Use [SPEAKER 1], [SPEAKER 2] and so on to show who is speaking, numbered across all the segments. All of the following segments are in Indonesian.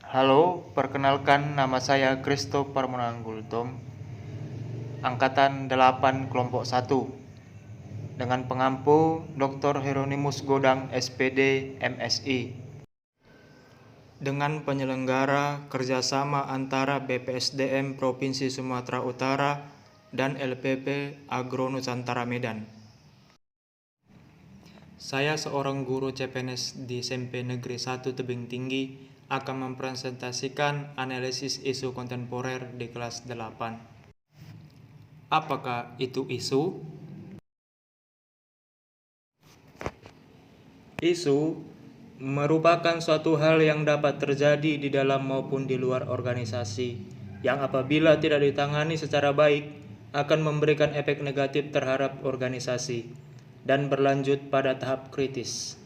[SPEAKER 1] Halo, perkenalkan nama saya Christopher Mananggultom, Angkatan 8 Kelompok 1, dengan pengampu Dr. Hieronymus Godang SPD MSI. Dengan penyelenggara kerjasama antara BPSDM Provinsi Sumatera Utara dan LPP Agro Nusantara Medan. Saya seorang guru CPNS di SMP Negeri 1 Tebing Tinggi akan mempresentasikan analisis isu kontemporer di kelas 8. Apakah itu isu? Isu merupakan suatu hal yang dapat terjadi di dalam maupun di luar organisasi, yang apabila tidak ditangani secara baik akan memberikan efek negatif terhadap organisasi dan berlanjut pada tahap kritis.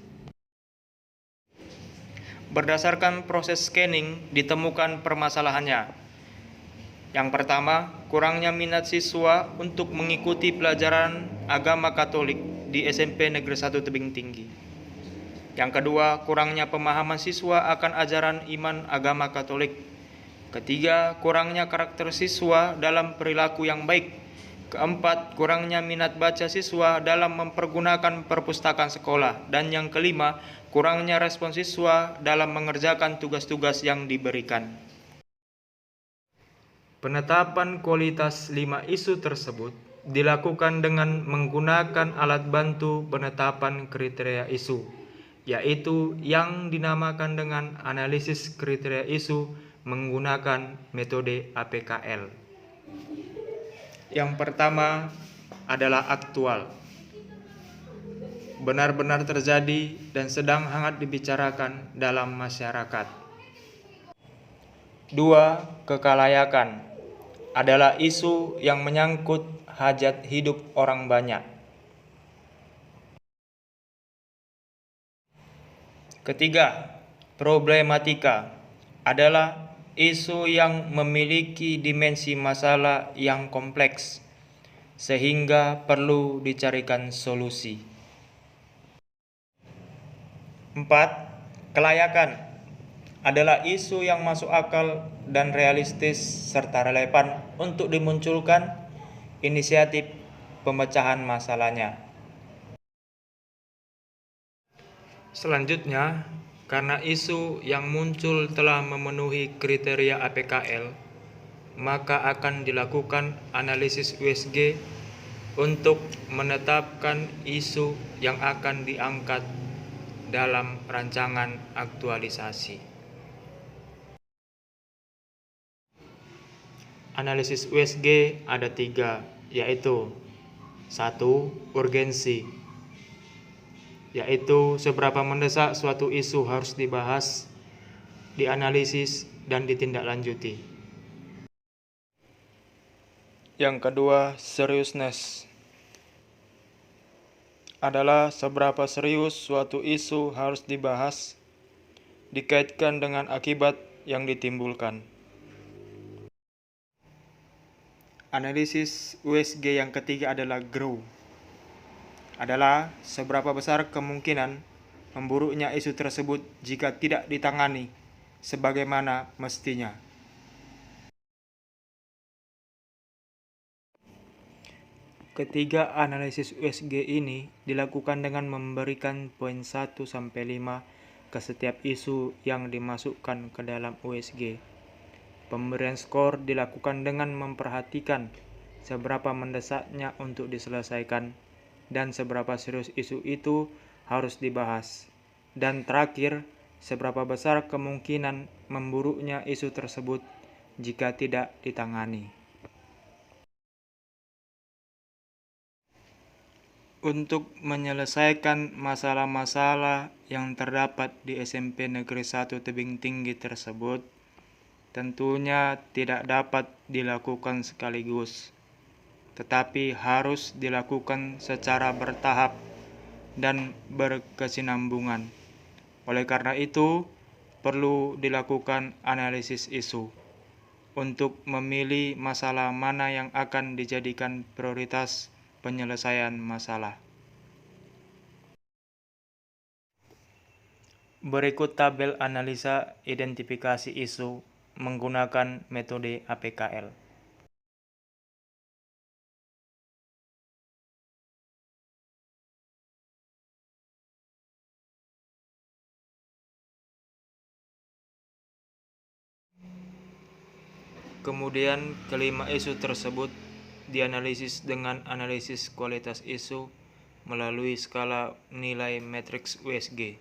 [SPEAKER 1] Berdasarkan proses scanning ditemukan permasalahannya. Yang pertama, kurangnya minat siswa untuk mengikuti pelajaran agama Katolik di SMP Negeri 1 Tebing Tinggi. Yang kedua, kurangnya pemahaman siswa akan ajaran iman agama Katolik. Ketiga, kurangnya karakter siswa dalam perilaku yang baik. Keempat, kurangnya minat baca siswa dalam mempergunakan perpustakaan sekolah. Dan yang kelima, kurangnya respon siswa dalam mengerjakan tugas-tugas yang diberikan. Penetapan kualitas 5 isu tersebut dilakukan dengan menggunakan alat bantu penetapan kriteria isu, yaitu yang dinamakan dengan analisis kriteria isu menggunakan metode APKL. Yang pertama adalah aktual, benar-benar terjadi dan sedang hangat dibicarakan dalam masyarakat. 2. Kekalayakan adalah isu yang menyangkut hajat hidup orang banyak. Ketiga, problematika adalah isu yang memiliki dimensi masalah yang kompleks sehingga perlu dicarikan solusi. 4. Kelayakan adalah isu yang masuk akal dan realistis serta relevan untuk dimunculkan inisiatif pemecahan masalahnya. Selanjutnya, karena isu yang muncul telah memenuhi kriteria APKL, maka akan dilakukan analisis USG untuk menetapkan isu yang akan diangkat dalam rancangan aktualisasi. Analisis USG ada 3, yaitu 1. Urgensi, yaitu seberapa mendesak suatu isu harus dibahas, dianalisis, dan ditindaklanjuti. Yang kedua, seriousness, adalah seberapa serius suatu isu harus dibahas, dikaitkan dengan akibat yang ditimbulkan. Analisis USG yang ketiga adalah grow, adalah seberapa besar kemungkinan memburuknya isu tersebut jika tidak ditangani sebagaimana mestinya. Ketiga analisis USG ini dilakukan dengan memberikan poin 1-5 ke setiap isu yang dimasukkan ke dalam USG. Pemberian skor dilakukan dengan memperhatikan seberapa mendesaknya untuk diselesaikan dan seberapa serius isu itu harus dibahas. Dan terakhir, seberapa besar kemungkinan memburuknya isu tersebut jika tidak ditangani. Untuk menyelesaikan masalah-masalah yang terdapat di SMP Negeri 1 Tebing Tinggi tersebut, tentunya tidak dapat dilakukan sekaligus, tetapi harus dilakukan secara bertahap dan berkesinambungan. Oleh karena itu, perlu dilakukan analisis isu untuk memilih masalah mana yang akan dijadikan prioritas penyelesaian masalah. Berikut tabel analisa identifikasi isu menggunakan metode APKL. Kemudian, kelima isu tersebut dianalisis dengan analisis kualitas isu melalui skala nilai matriks USG.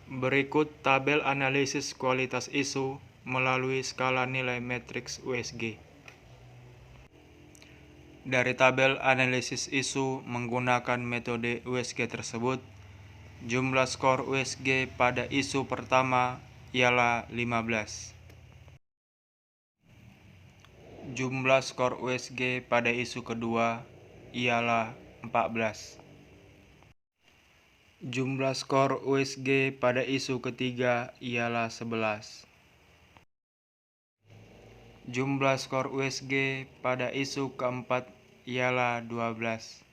[SPEAKER 1] Berikut tabel analisis kualitas isu melalui skala nilai matriks USG. Dari tabel analisis isu menggunakan metode USG tersebut, jumlah skor USG pada isu pertama ialah 15. Jumlah skor USG pada isu kedua ialah 14. Jumlah skor USG pada isu ketiga ialah 11. Jumlah skor USG pada isu keempat ialah 12.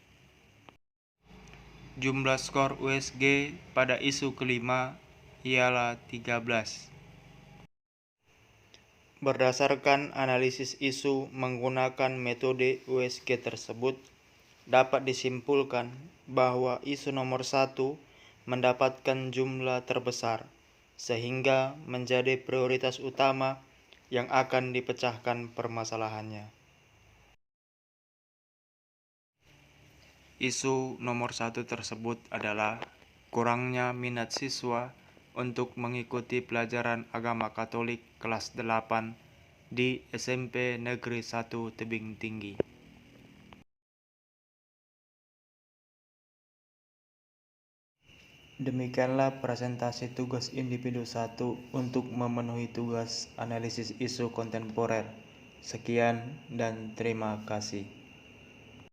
[SPEAKER 1] Jumlah skor USG pada isu kelima ialah 13. Berdasarkan analisis isu menggunakan metode USG tersebut, dapat disimpulkan bahwa isu nomor 1 mendapatkan jumlah terbesar, sehingga menjadi prioritas utama yang akan dipecahkan permasalahannya. Isu nomor 1 tersebut adalah kurangnya minat siswa untuk mengikuti pelajaran agama Katolik kelas 8 di SMP Negeri 1 Tebing Tinggi. Demikianlah presentasi tugas individu 1 untuk memenuhi tugas analisis isu kontemporer. Sekian dan terima kasih.